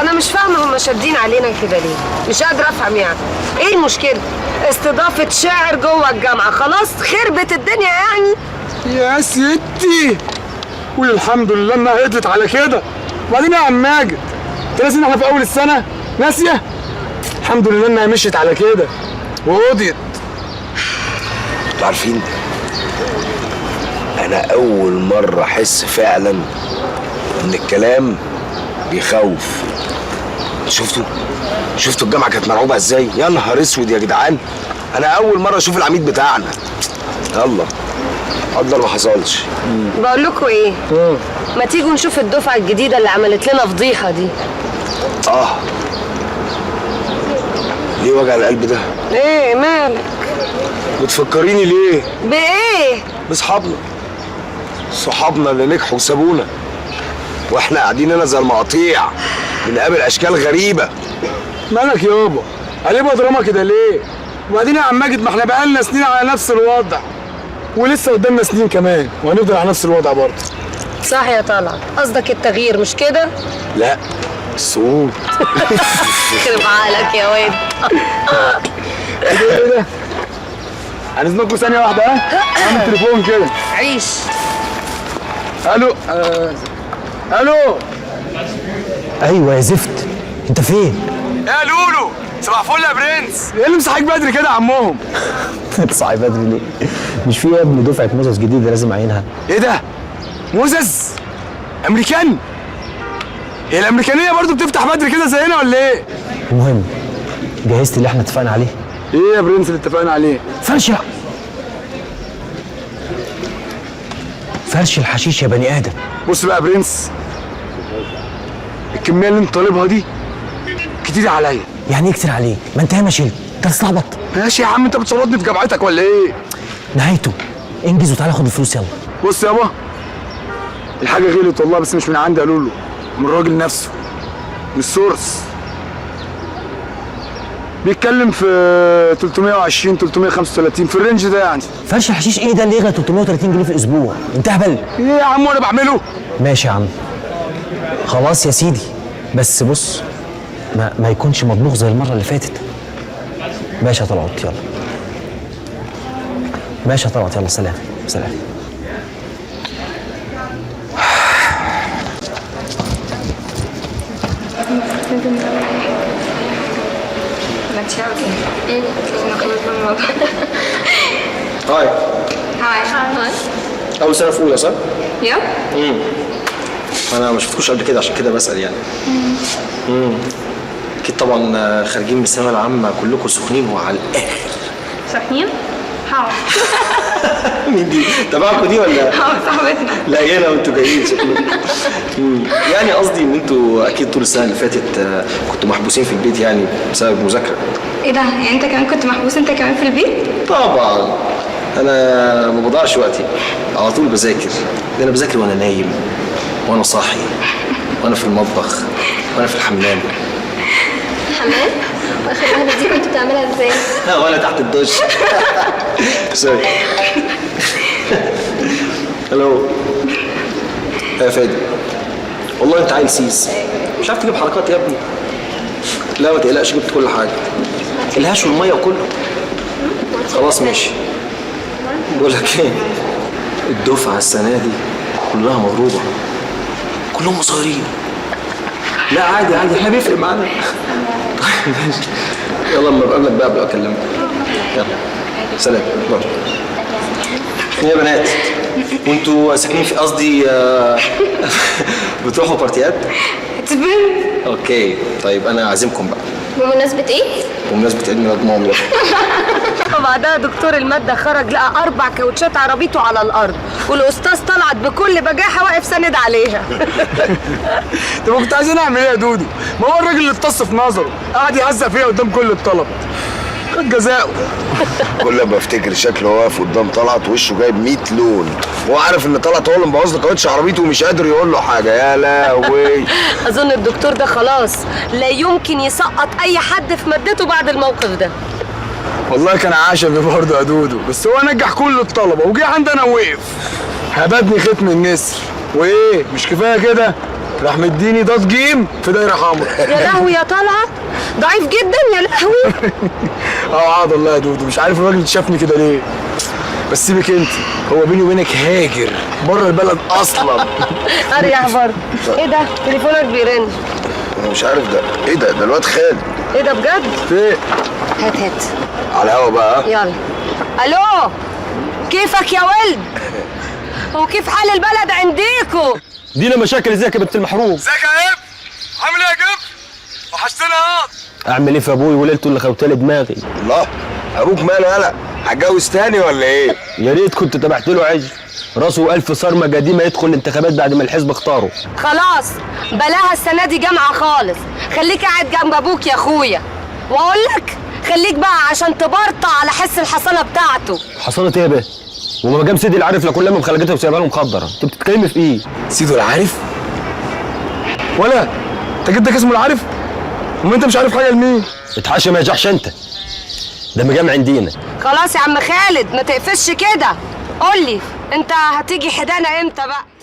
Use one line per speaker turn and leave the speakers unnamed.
انا مش فاهمه هم شادين علينا كده ليه؟ مش قادره افهم يعني. ايه المشكله؟ استضافه شاعر جوه الجامعه خلاص خربت الدنيا يعني.
يا ستي قول الحمد لله انها هدت على كده. وبعدين يا عم ماجد انت ناسي ان احنا في اول السنه؟ ناسيه؟ الحمد لله انها مشيت على كده وقضيت.
انتوا عارفين انا اول مره احس فعلا ان الكلام بيخوف. شفتوا الجامعه كانت مرعوبه ازاي؟ يا نهار اسود يا جدعان، انا اول مره اشوف العميد بتاعنا. يلا قدر ما حصلش.
بقول لكم ايه؟ ما تيجوا نشوف الدفعه الجديده اللي عملت لنا فضيحه دي.
ليه وجع القلب ده؟
ايه مالك؟
بتفكريني ليه؟
بايه؟
صحابنا اللي نجحوا وسابونا واحنا قاعدين هنا زي المقاطيع بنقابل اشكال غريبه.
مالك يابا؟ قلبها دراما كده ليه؟ وبعدين يا عم ماجد ما احنا بقالنا سنين على نفس الوضع ولسه قدامنا سنين كمان وهنفضل على نفس الوضع برضه.
صح يا طلعت، قصدك التغيير مش كده؟
لا الصوت.
يخرب عقلك يا واد.
ايه ده؟ هنزنقكوا ثانيه واحده. اعمل تليفون كده.
عيش.
الو الو.
ايوه يا زفت، انت فين؟
يا لولو صباح الفل يا برنس. ايه اللي مصحيك بدري كده يا عمهم؟
تصحي بدري ليه؟ مش في يا ابني دفعه موزس جديده لازم اعينها.
ايه ده؟ موزس؟ امريكان؟ هي الامريكانيه برضو بتفتح بدري كده زينا ولا ايه؟
المهم جهزت اللي احنا اتفقنا عليه؟
ايه يا برنس اللي اتفقنا عليه؟
فرش الحشيش يا بني ادم.
بص بقى يا برنس، الكميه اللي انت طالبها دي كتير عليا.
يعني ايه كتير عليه؟ ما انت ياما شلت، انت هتستعبط.
ماشي يا عم، انت بتشرطني في جامعتك ولا ايه؟
نهايته انجز وتعالى خد الفلوس يلا.
بص يابا، الحاجه غلط والله، بس مش من عندي، قالوا له من الراجل نفسه، من السورس. بيتكلم في 320 335 في الرينج ده يعني.
فرش الحشيش ايه ده اللي يغلى 330 جنيه في الاسبوع؟ انت هبل.
ايه يا عم وانا بعمله؟
ماشي يا عم خلاص يا سيدي، بس بص ما يكونش مطبوخ زي المره اللي فاتت. ماشي يا طلعت يلا. ماشي يا طلعت يلا، سلام سلام.
هاي.
هاي.
اول سنه في اولى صح؟
يب.
انا ما شفتكوش قبل كده عشان كده بسال يعني. اكيد طبعا خارجين من الثانويه العامه كلكم سخنين وعلى الاخر.
صحيين؟ هاو.
مين دي؟ تبعكم دي ولا؟
هاو صاحبتنا.
لا هنا وانتوا جايين يعني قصدي ان انتوا اكيد طول السنه اللي فاتت كنتوا محبوسين في البيت يعني بسبب مذاكره.
ايه ده؟ يعني انت كمان كنت محبوس انت كمان في البيت؟
طبعا انا ما بضيعش وقتي، على طول بذاكر. ده انا بذاكر وانا نايم وانا صاحي وانا في المطبخ وانا في الحمام.
حمام؟ واخر واحدة دي كنت بتعملها ازاي؟
وانا تحت الدش. سوري. الو يا فادي، والله انت عيل سيس، مش عارف تجيب حركات يا ابني. لا ما تقلقش، جبت كل حاجه، الهاش والميه وكله. خلاص ماشي. بقول لك ايه، الدفعه السنه دي كلها مضروبه، كلهم قصيرين. لا عادي احنا بيفرق معانا. طيب ماشي، يلا اما بقابلك بقى ابقى اكلمك. يلا سلام باي. ايه يا بنات، وانتوا ساكنين في قصدي بتروحوا بارتيات؟
تبان.
اوكي طيب انا عازمكم بقى.
بمناسبة ايه؟
بمناسبة عيد ميلاد ماما.
وبعدها دكتور المادة خرج لقى 4 كاوتشات عربيته على الأرض، والأستاذ طلعت بكل بجاحة واقف ساند عليها.
طب كنت عايزين اعمل ايه يا دودو؟ ما هو الراجل اللي اتص في نظره قعد يهزق فيها قدام كل الطلبه، كان جزاؤه.
كل ما افتكر شكله واقف قدام طلعت وشه جايب 100 لون، وهو عارف ان طلعت هو اللي مبوظ له كاوتش عربيته ومش قادر يقول له حاجه. يا لهوي.
أظن الدكتور ده خلاص لا يمكن يسقط أي حد في مادته بعد الموقف ده.
والله كان عشمي برضه يا دودو، بس هو نجح كل الطلبه وجه عندنا وقف. هبدني ختم النسر، وايه مش كفايه كده؟ راح مديني ضاد جيم في دايره حمراء.
يا لهوي يا طلعت، ضعيف جدا يا لهوي.
عاد والله يا دودو، مش عارف الراجل شافني كده ليه. بس سيبك انت، هو بيني وبينك هاجر بره البلد اصلا.
اريح برضه. ايه ده؟ تليفونك بيرن.
انا مش عارف ده ايه، ده الواد خالد.
ايه ده بجد؟
ايه؟
هات
على الهوا بقى.
يلا. الو، كيفك يا ولد؟ وكيف حال البلد عنديكوا؟
دينا مشاكل ازيك يا بنت المحروم؟
ازيك يا اب؟ عامل ايه يا جب؟ وحشتنا ياض.
اعمل ايه في ابوي وليلته اللي خوتلي دماغي؟
الله، ابوك ماله قلق؟ هتجوز تاني ولا ايه؟
يا ريت كنت تبعت له عجل راسه ألف صرمه قديمه يدخل الانتخابات بعد ما الحزب اختاره.
خلاص بلاها السنه دي جامعه خالص، خليك قاعد جنب ابوك يا اخويا. واقول لك خليك بقى عشان تبرطع على حس الحصانه بتاعته.
حصلت ايه يا بيه؟ وما جام سيدي العارف لا كلها مخلجتها وسايبها له مخدره، انت بتتكلمي في ايه؟
سيدو العارف؟ ولا انت جدك اسمه العارف؟ وما انت مش عارف حاجه لمين؟
اتحاشى ما يجحش انت، ده مجام عندنا.
خلاص يا عم خالد ما تقفش كده. قول لي انت هتيجي حدانا امتى بقى؟